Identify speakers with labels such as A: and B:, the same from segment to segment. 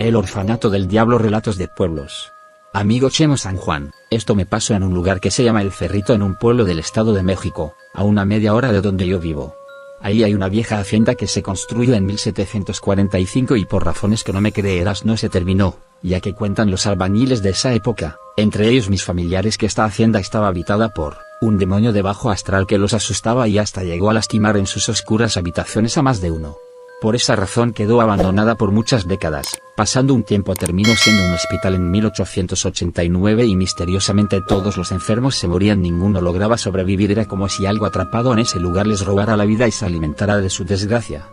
A: El orfanato del diablo, relatos de pueblos. Amigo Chemo San Juan, esto me pasó en un lugar que se llama El Cerrito, en un pueblo del Estado de México, a una media hora de donde yo vivo. Ahí hay una vieja hacienda que se construyó en 1745 y por razones que no me creerás no se terminó, ya que cuentan los albañiles de esa época, entre ellos mis familiares, que esta hacienda estaba habitada por un demonio de bajo astral que los asustaba y hasta llegó a lastimar en sus oscuras habitaciones a más de uno. Por esa razón quedó abandonada por muchas décadas. Pasando un tiempo terminó siendo un hospital en 1889 y misteriosamente todos los enfermos se morían, ninguno lograba sobrevivir. Era como si algo atrapado en ese lugar les robara la vida y se alimentara de su desgracia.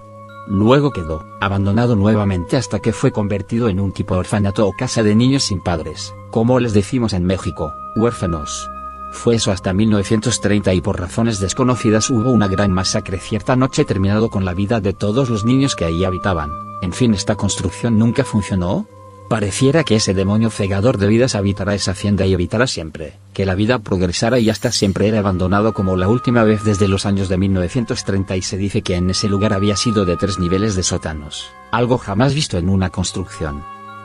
A: Luego quedó abandonado nuevamente hasta que fue convertido en un tipo de orfanato o casa de niños sin padres, como les decimos en México, huérfanos. Fue eso hasta 1930 y por razones desconocidas hubo una gran masacre cierta noche, terminado con la vida de todos los niños que ahí habitaban. En fin, esta construcción nunca funcionó. Pareciera que ese demonio cegador de vidas habitará esa hacienda y evitará siempre que la vida progresara y hasta siempre era abandonado como la última vez desde los años de 1930, y se dice que en ese lugar había sido de 3 niveles de sótanos, algo jamás visto en una construcción.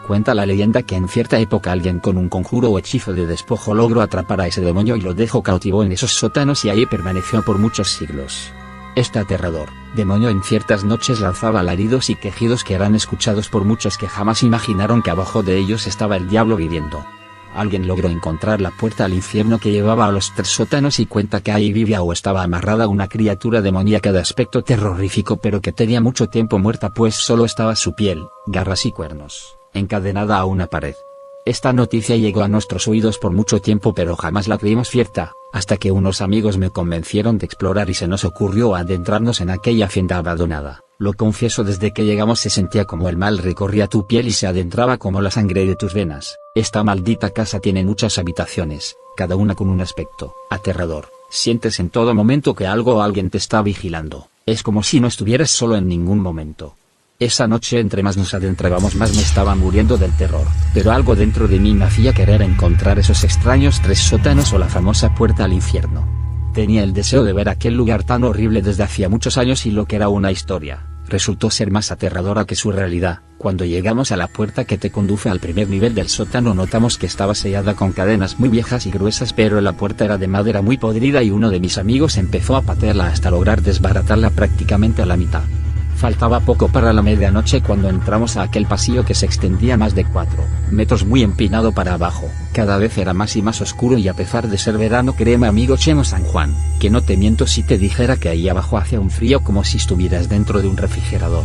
A: Cuenta la leyenda que en cierta época alguien con un conjuro o hechizo de despojo logró atrapar a ese demonio y lo dejó cautivo en esos sótanos y ahí permaneció por muchos siglos. Este aterrador demonio en ciertas noches lanzaba alaridos y quejidos que eran escuchados por muchos que jamás imaginaron que abajo de ellos estaba el diablo viviendo. Alguien logró encontrar la puerta al infierno que llevaba a los 3 sótanos y cuenta que ahí vivía o estaba amarrada una criatura demoníaca de aspecto terrorífico, pero que tenía mucho tiempo muerta, pues solo estaba su piel, garras y cuernos, encadenada a una pared. Esta noticia llegó a nuestros oídos por mucho tiempo, pero jamás la creímos cierta, hasta que unos amigos me convencieron de explorar y se nos ocurrió adentrarnos en aquella hacienda abandonada. Lo confieso, desde que llegamos se sentía como el mal recorría tu piel y se adentraba como la sangre de tus venas. Esta maldita casa tiene muchas habitaciones, cada una con un aspecto aterrador. Sientes en todo momento que algo o alguien te está vigilando. Es como si no estuvieras solo en ningún momento. Esa noche, entre más nos adentrábamos, más me estaba muriendo del terror, pero algo dentro de mí me hacía querer encontrar esos extraños 3 sótanos o la famosa puerta al infierno. Tenía el deseo de ver aquel lugar tan horrible desde hacía muchos años, y lo que era una historia resultó ser más aterradora que su realidad. Cuando llegamos a la puerta que te conduce al primer nivel del sótano, notamos que estaba sellada con cadenas muy viejas y gruesas, pero la puerta era de madera muy podrida y uno de mis amigos empezó a patearla hasta lograr desbaratarla prácticamente a la mitad. Faltaba poco para la medianoche cuando entramos a aquel pasillo que se extendía más de 4 metros, muy empinado para abajo. Cada vez era más y más oscuro, y a pesar de ser verano, créeme amigo Chemo San Juan, que no te miento si te dijera que ahí abajo hacía un frío como si estuvieras dentro de un refrigerador.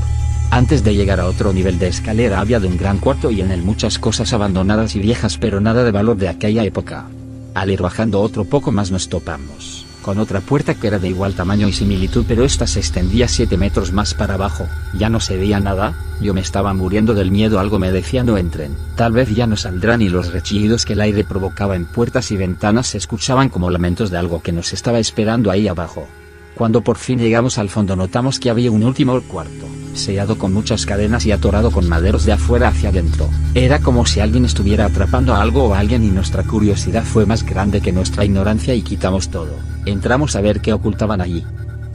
A: Antes de llegar a otro nivel de escalera había de un gran cuarto y en él muchas cosas abandonadas y viejas, pero nada de valor de aquella época. Al ir bajando otro poco más nos topamos con otra puerta que era de igual tamaño y similitud, pero esta se extendía 7 metros más para abajo. Ya no se veía nada, yo me estaba muriendo del miedo, algo me decía no entren, tal vez ya no saldrán, y los rechillidos que el aire provocaba en puertas y ventanas se escuchaban como lamentos de algo que nos estaba esperando ahí abajo. Cuando por fin llegamos al fondo notamos que había un último cuarto, sellado con muchas cadenas y atorado con maderos de afuera hacia adentro. Era como si alguien estuviera atrapando a algo o a alguien, y nuestra curiosidad fue más grande que nuestra ignorancia y quitamos todo. Entramos a ver qué ocultaban allí.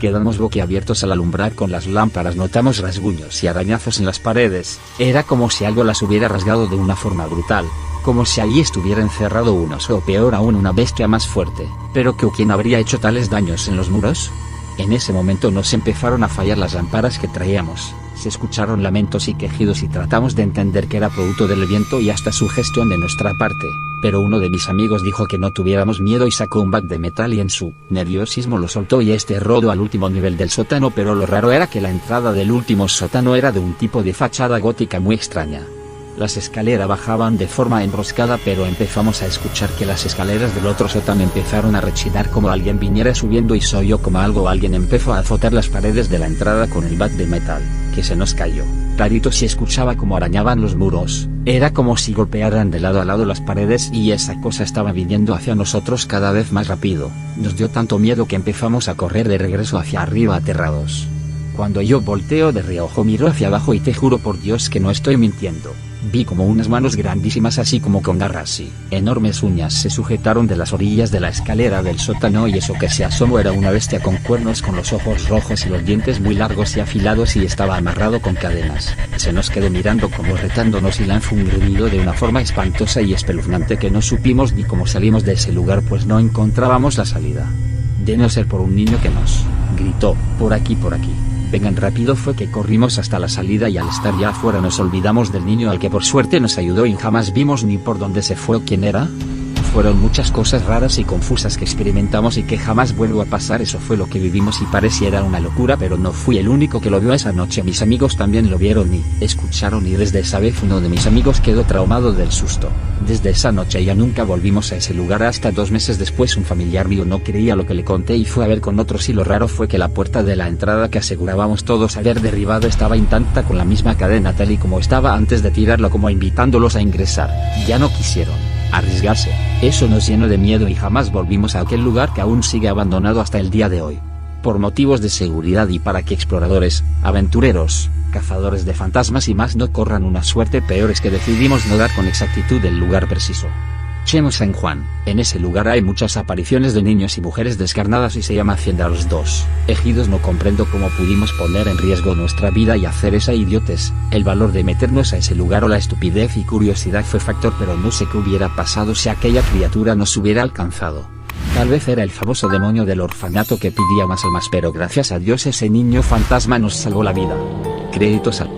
A: Quedamos boquiabiertos al alumbrar con las lámparas, notamos rasguños y arañazos en las paredes. Era como si algo las hubiera rasgado de una forma brutal, como si allí estuviera encerrado un oso o peor aún una bestia más fuerte. ¿Pero quién habría hecho tales daños en los muros? En ese momento nos empezaron a fallar las lámparas que traíamos, se escucharon lamentos y quejidos y tratamos de entender que era producto del viento y hasta sugestión de nuestra parte, pero uno de mis amigos dijo que no tuviéramos miedo y sacó un bat de metal y en su nerviosismo lo soltó y este rodó al último nivel del sótano, pero lo raro era que la entrada del último sótano era de un tipo de fachada gótica muy extraña. Las escaleras bajaban de forma enroscada, pero empezamos a escuchar que las escaleras del otro sótano empezaron a rechinar como alguien viniera subiendo, y se oyó como algo o alguien empezó a azotar las paredes de la entrada con el bat de metal, que se nos cayó. Clarito se escuchaba como arañaban los muros, era como si golpearan de lado a lado las paredes, y esa cosa estaba viniendo hacia nosotros cada vez más rápido. Nos dio tanto miedo que empezamos a correr de regreso hacia arriba aterrados. Cuando yo volteo de reojo miro hacia abajo y te juro por Dios que no estoy mintiendo. Vi como unas manos grandísimas así como con garras y enormes uñas se sujetaron de las orillas de la escalera del sótano y eso que se asomó era una bestia con cuernos con los ojos rojos y los dientes muy largos y afilados y estaba amarrado con cadenas. Se nos quedó mirando como retándonos y lanzó un gruñido de una forma espantosa y espeluznante que no supimos ni cómo salimos de ese lugar pues no encontrábamos la salida. De no ser por un niño que nos gritó, por aquí. Vengan rápido fue que corrimos hasta la salida y al estar ya afuera nos olvidamos del niño al que por suerte nos ayudó y jamás vimos ni por dónde se fue o quién era. Fueron muchas cosas raras y confusas que experimentamos y que jamás vuelvo a pasar. Eso fue lo que vivimos y pareciera una locura, pero no fui el único que lo vio esa noche. Mis amigos también lo vieron y escucharon y desde esa vez uno de mis amigos quedó traumado del susto. Desde esa noche ya nunca volvimos a ese lugar hasta 2 meses después un familiar mío no creía lo que le conté y fue a ver con otros y lo raro fue que la puerta de la entrada que asegurábamos todos haber derribado estaba intacta con la misma cadena tal y como estaba antes de tirarlo como invitándolos a ingresar. Ya no quisieron arriesgarse. Eso nos llenó de miedo y jamás volvimos a aquel lugar que aún sigue abandonado hasta el día de hoy. Por motivos de seguridad y para que exploradores, aventureros, cazadores de fantasmas y más no corran una suerte peor es que decidimos no dar con exactitud el lugar preciso. Chemo San Juan, en ese lugar hay muchas apariciones de niños y mujeres descarnadas y se llama Hacienda Los Dos Ejidos. No comprendo cómo pudimos poner en riesgo nuestra vida y hacer esa idiotez. El valor de meternos a ese lugar o la estupidez y curiosidad fue factor, pero no sé qué hubiera pasado si aquella criatura nos hubiera alcanzado. Tal vez era el famoso demonio del orfanato que pedía más almas, pero gracias a Dios ese niño fantasma nos salvó la vida. Créditos al